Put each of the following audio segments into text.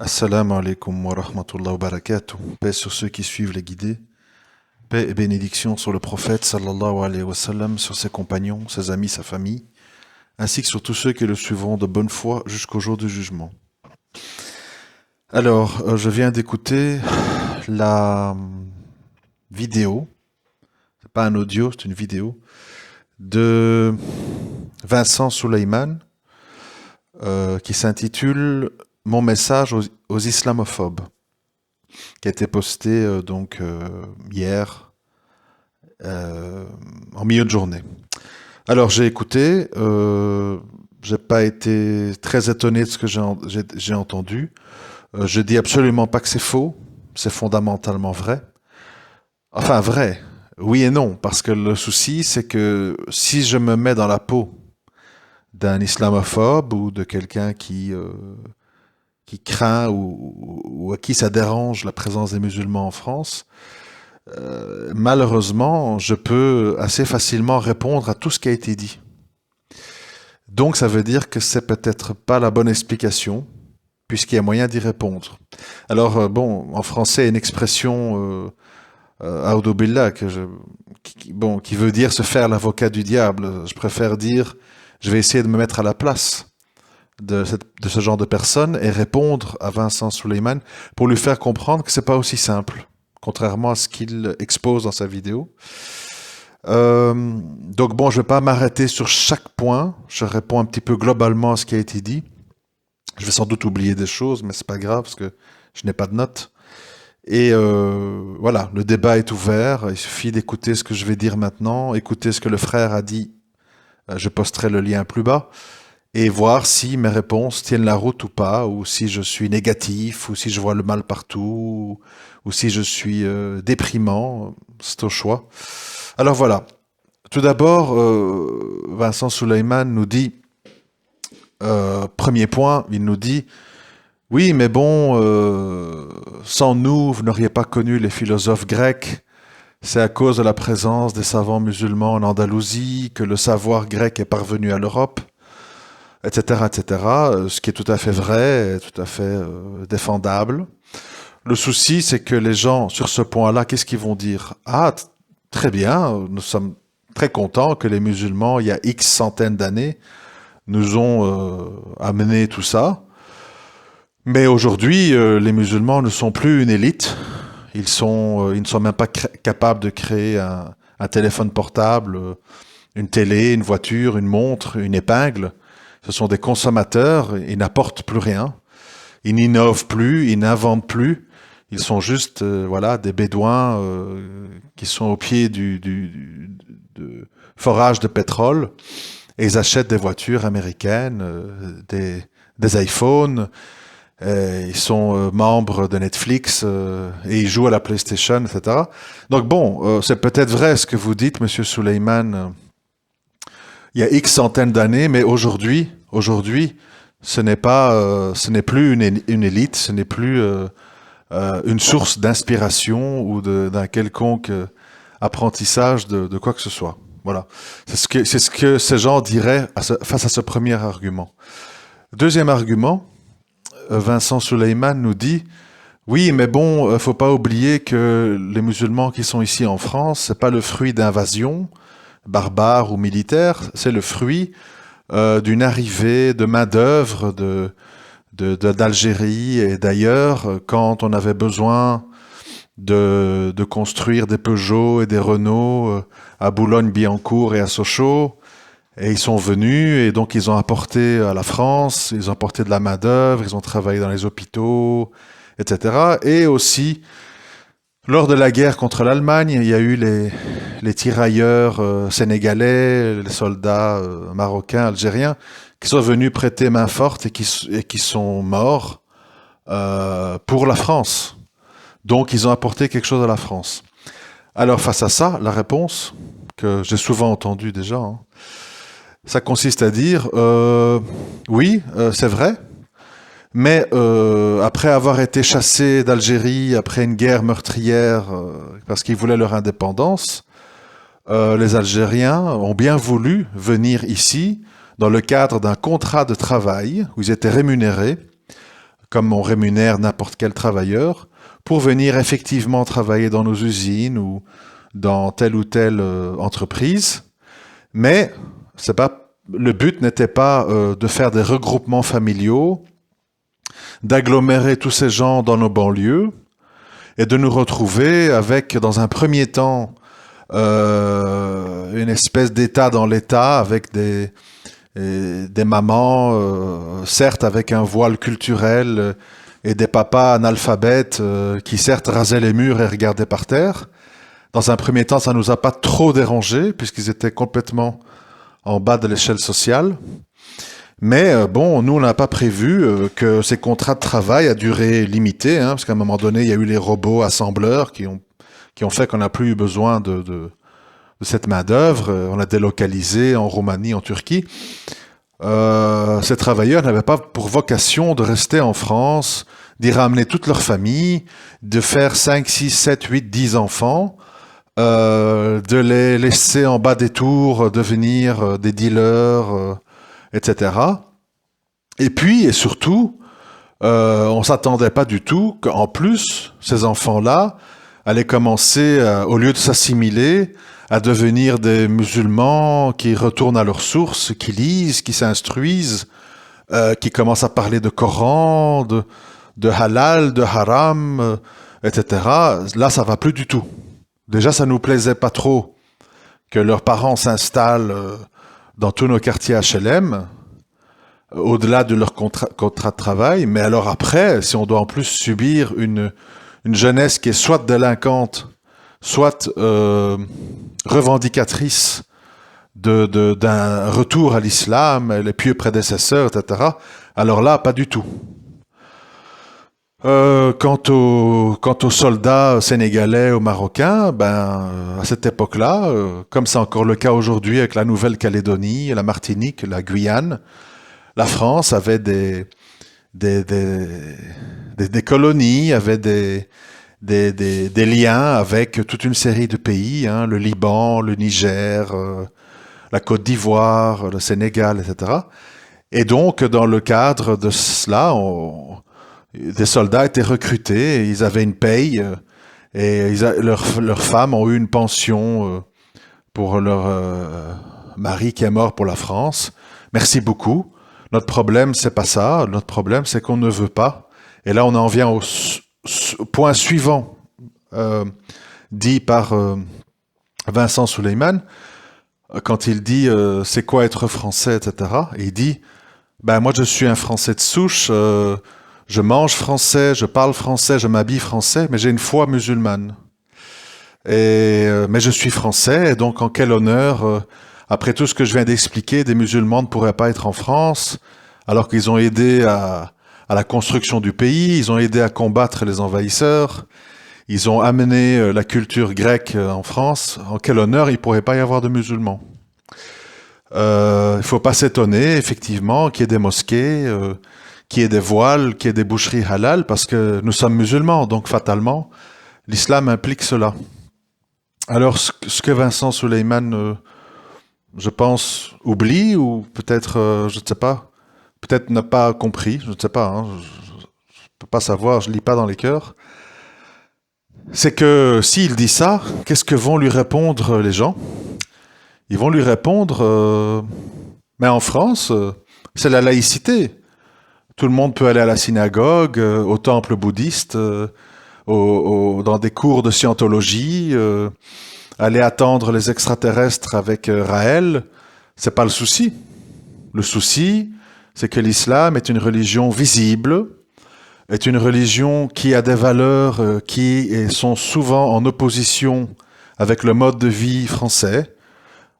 Assalamu alaikum wa rahmatullahi wa barakatuh. Paix sur ceux qui suivent les guidés. Paix et bénédiction sur le prophète sallallahu alayhi wa sallam, sur ses compagnons, ses amis, sa famille, ainsi que sur tous ceux qui le suivront de bonne foi jusqu'au jour du jugement. Alors, je viens d'écouter la vidéo, c'est pas un audio, c'est une vidéo, de Vincent Souleyman, qui s'intitule Mon message aux islamophobes, qui a été posté hier en milieu de journée. Alors j'ai écouté, j'ai pas été très étonné de ce que j'ai entendu. Je dis absolument pas que c'est faux, c'est fondamentalement vrai. Enfin vrai, oui et non, parce que le souci c'est que si je me mets dans la peau d'un islamophobe ou de quelqu'un qui craint ou à qui ça dérange la présence des musulmans en France, malheureusement, je peux assez facilement répondre à tout ce qui a été dit. Donc ça veut dire que c'est peut-être pas la bonne explication, puisqu'il y a moyen d'y répondre. Alors en français, une expression A'udhu billah, qui veut dire se faire l'avocat du diable. Je préfère dire, je vais essayer de me mettre à la place de ce genre de personne et répondre à Vincent Souleyman pour lui faire comprendre que c'est pas aussi simple, contrairement à ce qu'il expose dans sa vidéo. Donc je vais pas m'arrêter sur chaque point, je réponds un petit peu globalement à ce qui a été dit. Je vais sans doute oublier des choses, mais c'est pas grave parce que je n'ai pas de notes. Et voilà, le débat est ouvert, il suffit d'écouter ce que je vais dire maintenant, écouter ce que le frère a dit, je posterai le lien plus bas, et voir si mes réponses tiennent la route ou pas, ou si je suis négatif, ou si je vois le mal partout, ou si je suis déprimant, c'est au choix. Alors voilà, tout d'abord, Vincent Souleyman nous dit, premier point, il nous dit, oui, mais sans nous, vous n'auriez pas connu les philosophes grecs. C'est à cause de la présence des savants musulmans en Andalousie que le savoir grec est parvenu à l'Europe, etc., etc. Ce qui est tout à fait vrai, tout à fait défendable. Le souci, c'est que les gens, sur ce point-là, qu'est-ce qu'ils vont dire? Ah, très bien, nous sommes très contents que les musulmans, il y a X centaines d'années, nous ont amené tout ça. Mais aujourd'hui, les musulmans ne sont plus une élite. Ils ne sont même pas capables de créer un téléphone portable, une télé, une voiture, une montre, une épingle. Ce sont des consommateurs, ils n'apportent plus rien. Ils n'innovent plus, ils n'inventent plus. Ils sont juste des bédouins qui sont au pied de forage de pétrole et ils achètent des voitures américaines, des iPhones. Ils sont membres de Netflix et ils jouent à la PlayStation, etc. Donc c'est peut-être vrai ce que vous dites, Monsieur Souleyman. Il y a X centaines d'années, mais aujourd'hui, ce n'est plus une élite, ce n'est plus une source d'inspiration ou d'un quelconque apprentissage de quoi que ce soit. Voilà, c'est ce que ces gens diraient face à ce premier argument. Deuxième argument. Vincent Souleyman nous dit oui, mais faut pas oublier que les musulmans qui sont ici en France, c'est pas le fruit d'invasions barbares ou militaires, c'est le fruit d'une arrivée de main-d'œuvre d'Algérie et d'ailleurs, quand on avait besoin de construire des Peugeot et des Renault à Boulogne-Billancourt et à Sochaux. Et ils sont venus et donc ils ont apporté à la France, ils ont apporté de la main-d'œuvre, ils ont travaillé dans les hôpitaux, etc. Et aussi, lors de la guerre contre l'Allemagne, il y a eu les tirailleurs sénégalais, les soldats marocains, algériens, qui sont venus prêter main forte et qui sont morts pour la France. Donc ils ont apporté quelque chose à la France. Alors face à ça, la réponse, que j'ai souvent entendue déjà, ça consiste à dire oui, c'est vrai, mais après avoir été chassés d'Algérie après une guerre meurtrière parce qu'ils voulaient leur indépendance, les Algériens ont bien voulu venir ici dans le cadre d'un contrat de travail où ils étaient rémunérés comme on rémunère n'importe quel travailleur, pour venir effectivement travailler dans nos usines ou dans telle ou telle entreprise. Mais c'est pas, le but n'était pas de faire des regroupements familiaux, d'agglomérer tous ces gens dans nos banlieues et de nous retrouver avec, dans un premier temps, une espèce d'État dans l'État avec des mamans, certes avec un voile culturel et des papas analphabètes qui certes rasaient les murs et regardaient par terre. Dans un premier temps, ça nous a pas trop dérangé puisqu'ils étaient complètement en bas de l'échelle sociale. Mais bon, nous, on n'a pas prévu que ces contrats de travail à durée limitée, hein, parce qu'à un moment donné, il y a eu les robots assembleurs qui ont fait qu'on n'a plus eu besoin de cette main-d'œuvre. On l'a délocalisé en Roumanie, en Turquie. Ces travailleurs n'avaient pas pour vocation de rester en France, d'y ramener toute leur famille, de faire 5, 6, 7, 8, 10 enfants, de les laisser en bas des tours devenir des dealers, etc. Et puis, et surtout, on s'attendait pas du tout qu'en plus, ces enfants-là allaient commencer, au lieu de s'assimiler, à devenir des musulmans qui retournent à leurs sources, qui lisent, qui s'instruisent, qui commencent à parler de Coran, de halal, de haram, etc. Là, ça va plus du tout. Déjà, ça nous plaisait pas trop que leurs parents s'installent dans tous nos quartiers HLM, au-delà de leur contrat de travail. Mais alors après, si on doit en plus subir une jeunesse qui est soit délinquante, soit revendicatrice d'un retour à l'islam, les pieux prédécesseurs, etc., alors là, pas du tout. Quant aux soldats sénégalais ou marocains, à cette époque-là, comme c'est encore le cas aujourd'hui avec la Nouvelle-Calédonie, la Martinique, la Guyane, la France avait des colonies, avait des liens avec toute une série de pays, hein, le Liban, le Niger, la Côte d'Ivoire, le Sénégal, etc. Et donc, dans le cadre de cela, des soldats étaient recrutés, et ils avaient une paye, et leurs femmes ont eu une pension pour leur mari qui est mort pour la France. Merci beaucoup. Notre problème, c'est pas ça. Notre problème, c'est qu'on ne veut pas. Et là, on en vient au point suivant, dit par Vincent Suleiman, quand il dit c'est quoi être français, etc. Et il dit moi, je suis un Français de souche. Je mange français, je parle français, je m'habille français, mais j'ai une foi musulmane. Mais je suis français, et donc en quel honneur, après tout ce que je viens d'expliquer, des musulmans ne pourraient pas être en France, alors qu'ils ont aidé à la construction du pays, ils ont aidé à combattre les envahisseurs, ils ont amené la culture grecque en France. En quel honneur il ne pourrait pas y avoir de musulmans? Il ne faut pas s'étonner, effectivement, qu'il y ait des mosquées, qu'il y ait des voiles, qu'il y ait des boucheries halal, parce que nous sommes musulmans, donc fatalement, l'islam implique cela. Alors, ce que Vincent Suleiman, je pense, oublie, ou peut-être, je ne sais pas, peut-être n'a pas compris, je ne sais pas, hein, je ne peux pas savoir, je ne lis pas dans les cœurs, c'est que s'il dit ça, qu'est-ce que vont lui répondre les gens? Ils vont lui répondre, mais en France, c'est la laïcité. Tout le monde peut aller à la synagogue, au temple bouddhiste, dans des cours de scientologie, aller attendre les extraterrestres avec Raël. C'est pas le souci. Le souci, c'est que l'islam est une religion visible, est une religion qui a des valeurs qui sont souvent en opposition avec le mode de vie français.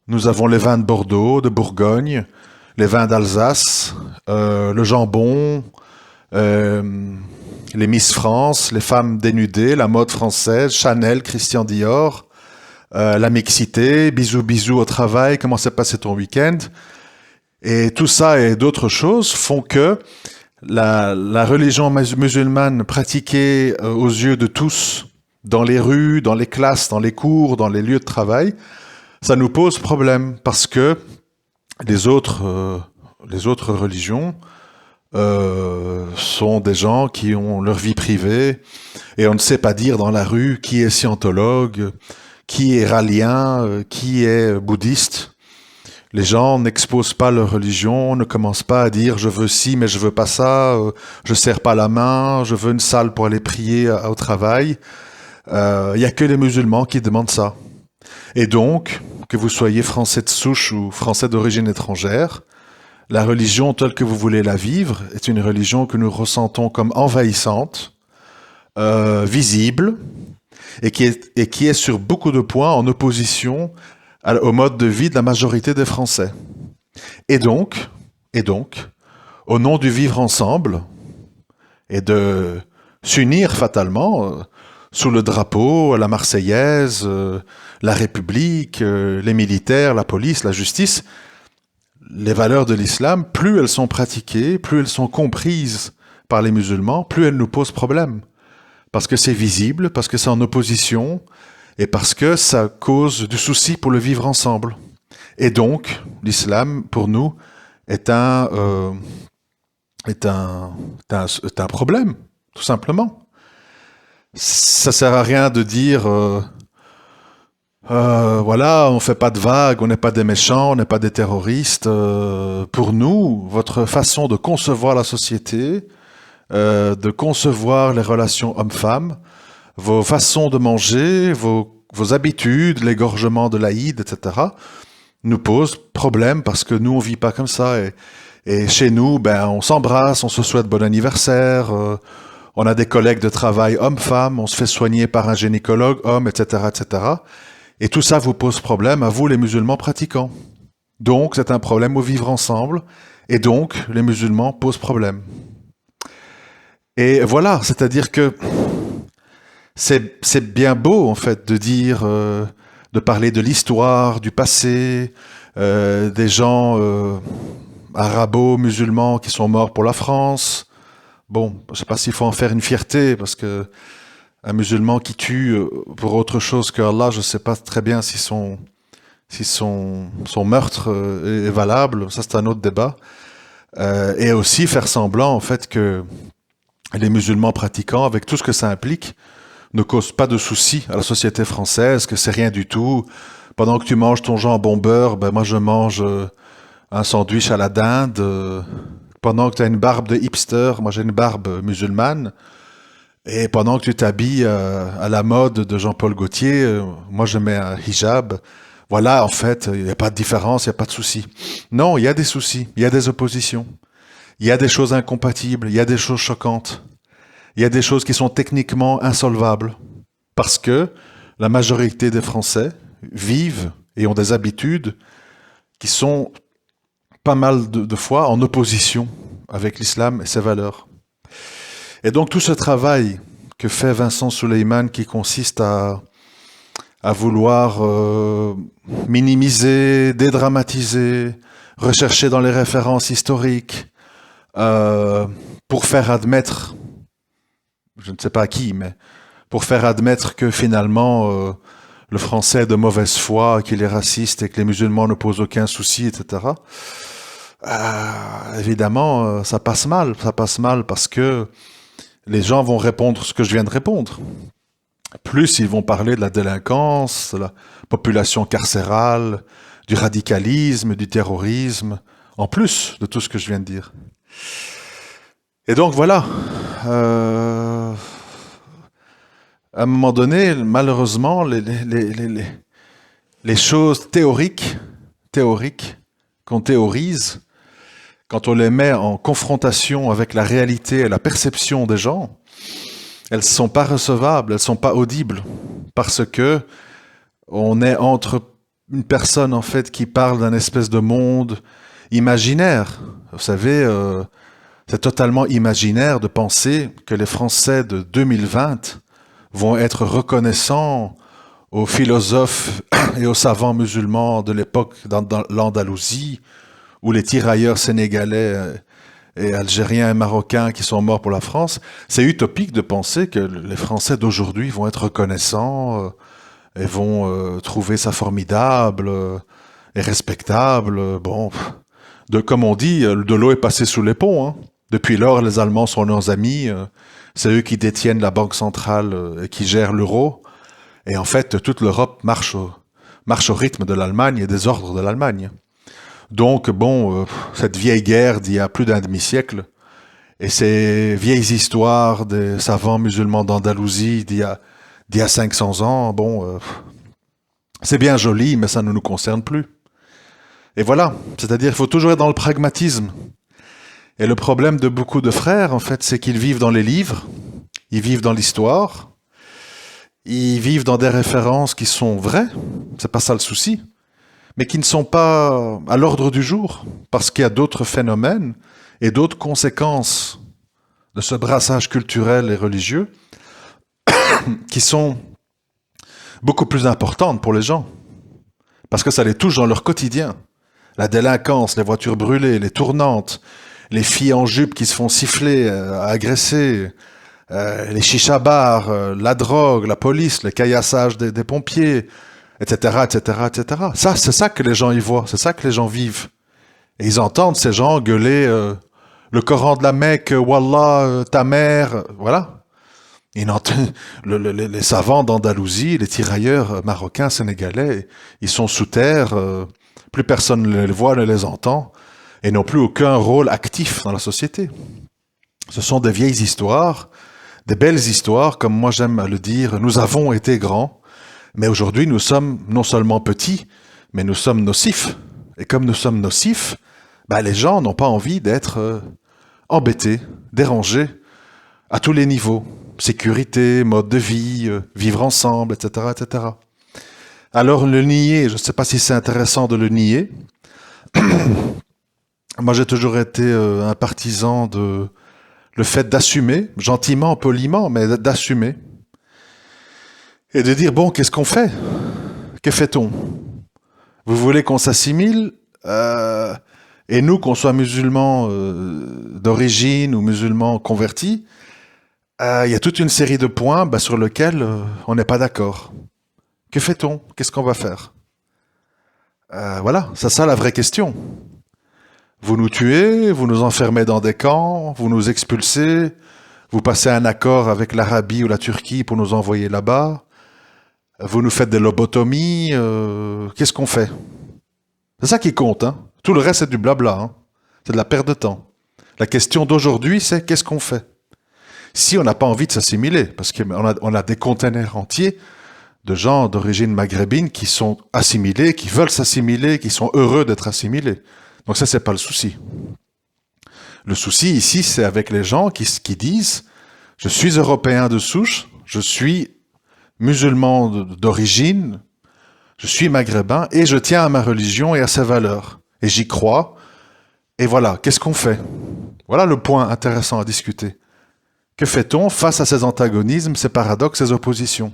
Nous avons les vins de Bordeaux, de Bourgogne, les vins d'Alsace, le jambon, les Miss France, les femmes dénudées, la mode française, Chanel, Christian Dior, la mixité, bisous bisous au travail, comment s'est passé ton week-end? Et tout ça et d'autres choses font que la religion musulmane pratiquée aux yeux de tous, dans les rues, dans les classes, dans les cours, dans les lieux de travail, ça nous pose problème parce que les autres religions sont des gens qui ont leur vie privée et on ne sait pas dire dans la rue qui est scientologue, qui est rallien, qui est bouddhiste. Les gens n'exposent pas leur religion, ne commencent pas à dire je veux ci mais je veux pas ça, je serre pas la main, je veux une salle pour aller prier au travail. Il y a que les musulmans qui demandent ça. Et donc, que vous soyez français de souche ou français d'origine étrangère, la religion telle que vous voulez la vivre est une religion que nous ressentons comme envahissante, visible, et qui est sur beaucoup de points en opposition au mode de vie de la majorité des Français. Et donc, et donc, au nom du vivre ensemble et de s'unir fatalement sous le drapeau, la Marseillaise, la République, les militaires, la police, la justice, les valeurs de l'islam, plus elles sont pratiquées, plus elles sont comprises par les musulmans, plus elles nous posent problème. Parce que c'est visible, parce que c'est en opposition, et parce que ça cause du souci pour le vivre ensemble. Et donc, l'islam, pour nous, est un problème, tout simplement. Ça sert à rien de dire voilà, on fait pas de vagues, on n'est pas des méchants, on n'est pas des terroristes. Pour nous, votre façon de concevoir la société, de concevoir les relations hommes-femmes, vos façons de manger, vos habitudes, l'égorgement de l'Aïd, etc., nous posent problème parce que nous, on vit pas comme ça. Et chez nous, ben, on s'embrasse, on se souhaite bon anniversaire, on a des collègues de travail hommes-femmes, on se fait soigner par un gynécologue homme, etc., etc. Et tout ça vous pose problème à vous, les musulmans pratiquants. Donc, c'est un problème au vivre ensemble, et donc, les musulmans posent problème. Et voilà, c'est-à-dire que c'est bien beau, en fait, de dire, de parler de l'histoire, du passé, des gens arabo-musulmans qui sont morts pour la France. Bon, je ne sais pas s'il faut en faire une fierté, parce que un musulman qui tue pour autre chose que Allah, je ne sais pas très bien si son meurtre est valable. Ça, c'est un autre débat. Et aussi faire semblant, en fait, que les musulmans pratiquants, avec tout ce que ça implique, ne causent pas de soucis à la société française, que c'est rien du tout. Pendant que tu manges ton jambon beurre, ben moi je mange un sandwich à la dinde. Pendant que tu as une barbe de hipster, moi j'ai une barbe musulmane. Et pendant que tu t'habilles à la mode de Jean-Paul Gaultier, moi je mets un hijab. Voilà, en fait, il n'y a pas de différence, il n'y a pas de souci. Non, il y a des soucis, il y a des oppositions. Il y a des choses incompatibles, il y a des choses choquantes. Il y a des choses qui sont techniquement insolvables. Parce que la majorité des Français vivent et ont des habitudes qui sont pas mal de fois en opposition avec l'islam et ses valeurs. Et donc tout ce travail que fait Vincent Souleyman qui consiste à vouloir minimiser, dédramatiser, rechercher dans les références historiques, pour faire admettre, je ne sais pas à qui, mais pour faire admettre que finalement le français est de mauvaise foi, qu'il est raciste et que les musulmans ne posent aucun souci, etc. Évidemment, ça passe mal parce que les gens vont répondre ce que je viens de répondre. Plus ils vont parler de la délinquance, de la population carcérale, du radicalisme, du terrorisme, en plus de tout ce que je viens de dire. Et donc voilà, à un moment donné, malheureusement, les choses théoriques qu'on théorise, quand on les met en confrontation avec la réalité et la perception des gens, elles ne sont pas recevables, elles ne sont pas audibles, parce que on est entre une personne en fait qui parle d'un espèce de monde imaginaire. Vous savez, c'est totalement imaginaire de penser que les Français de 2020 vont être reconnaissants aux philosophes et aux savants musulmans de l'époque dans l'Andalousie, ou les tirailleurs sénégalais et algériens et marocains qui sont morts pour la France. C'est utopique de penser que les Français d'aujourd'hui vont être reconnaissants et vont trouver ça formidable et respectable. Bon, comme on dit, de l'eau est passée sous les ponts, hein. Depuis lors, les Allemands sont nos amis. C'est eux qui détiennent la banque centrale et qui gèrent l'euro. Et en fait, toute l'Europe marche au rythme de l'Allemagne et des ordres de l'Allemagne. Donc, bon, cette vieille guerre d'il y a plus d'un demi-siècle et ces vieilles histoires des savants musulmans d'Andalousie d'il y a 500 ans, bon, c'est bien joli, mais ça ne nous concerne plus. Et voilà, c'est-à-dire qu'il faut toujours être dans le pragmatisme. Et le problème de beaucoup de frères, en fait, c'est qu'ils vivent dans les livres, ils vivent dans l'histoire, ils vivent dans des références qui sont vraies, c'est pas ça le souci, mais qui ne sont pas à l'ordre du jour, parce qu'il y a d'autres phénomènes et d'autres conséquences de ce brassage culturel et religieux qui sont beaucoup plus importantes pour les gens, parce que ça les touche dans leur quotidien. La délinquance, les voitures brûlées, les tournantes, les filles en jupe qui se font siffler, agresser, les chicha-bars, la drogue, la police, le caillassage des pompiers, etc., etc., etc. Ça, c'est ça que les gens y voient, c'est ça que les gens vivent. Et ils entendent ces gens gueuler le Coran de la Mecque, Wallah, ta mère, voilà. Les savants d'Andalousie, les tirailleurs marocains, sénégalais, ils sont sous terre, plus personne ne les voit, ne les entend, et n'ont plus aucun rôle actif dans la société. Ce sont des vieilles histoires, des belles histoires, comme moi j'aime le dire, nous avons été grands, mais aujourd'hui nous sommes non seulement petits, mais nous sommes nocifs. Et comme nous sommes nocifs, bah, les gens n'ont pas envie d'être embêtés, dérangés, à tous les niveaux. Sécurité, mode de vie, vivre ensemble, etc., etc. Alors le nier, je ne sais pas si c'est intéressant de le nier. Moi j'ai toujours été un partisan de le fait d'assumer, gentiment, poliment, mais d'assumer. Et de dire, bon, qu'est-ce qu'on fait? Que fait-on? Vous voulez qu'on s'assimile et nous, qu'on soit musulmans d'origine ou musulmans convertis, il y a toute une série de points sur lesquels on n'est pas d'accord. Que fait-on? Qu'est-ce qu'on va faire? Voilà, c'est ça la vraie question. Vous nous tuez, vous nous enfermez dans des camps, vous nous expulsez, vous passez un accord avec l'Arabie ou la Turquie pour nous envoyer là-bas, vous nous faites des lobotomies, qu'est-ce qu'on fait? C'est ça qui compte, hein. Tout le reste c'est du blabla, hein. C'est de la perte de temps. La question d'aujourd'hui c'est qu'est-ce qu'on fait? Si on n'a pas envie de s'assimiler, parce qu'on a des containers entiers de gens d'origine maghrébine qui sont assimilés, qui veulent s'assimiler, qui sont heureux d'être assimilés. Donc ça, c'est pas le souci. Le souci ici, c'est avec les gens qui disent « Je suis européen de souche, je suis musulman d'origine, je suis maghrébin et je tiens à ma religion et à ses valeurs. Et j'y crois. Et voilà, qu'est-ce qu'on fait ?» Voilà le point intéressant à discuter. Que fait-on face à ces antagonismes, ces paradoxes, ces oppositions?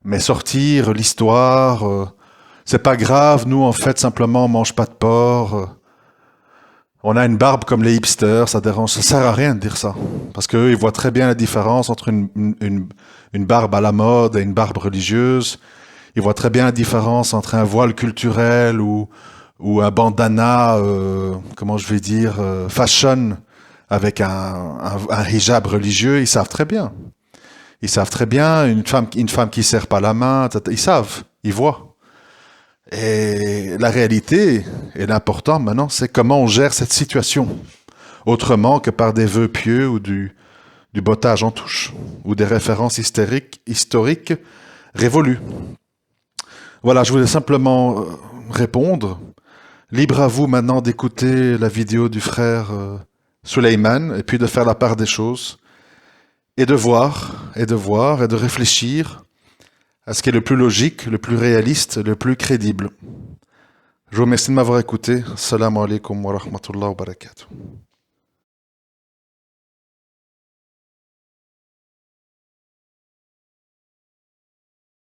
Mais sortir l'histoire, c'est pas grave, nous en fait simplement on mange pas de porc, on a une barbe comme les hipsters, ça dérange, ça sert à rien de dire ça. Parce qu'eux, ils voient très bien la différence entre une barbe à la mode et une barbe religieuse. Ils voient très bien la différence entre un voile culturel ou un bandana, comment je vais dire, fashion, avec un hijab religieux, ils savent très bien. Ils savent très bien, une femme qui ne serre pas la main, ils savent, ils voient. Et la réalité, et l'important maintenant, c'est comment on gère cette situation. Autrement que par des vœux pieux ou du bottage en touche, ou des références historiques révolues. Voilà, je voulais simplement répondre. Libre à vous maintenant d'écouter la vidéo du frère Suleiman, et puis de faire la part des choses, et de voir, et de réfléchir à ce qui est le plus logique, le plus réaliste, le plus crédible. Je vous remercie de m'avoir écouté. Assalamu alaikum wa rahmatullahi wa barakatuh.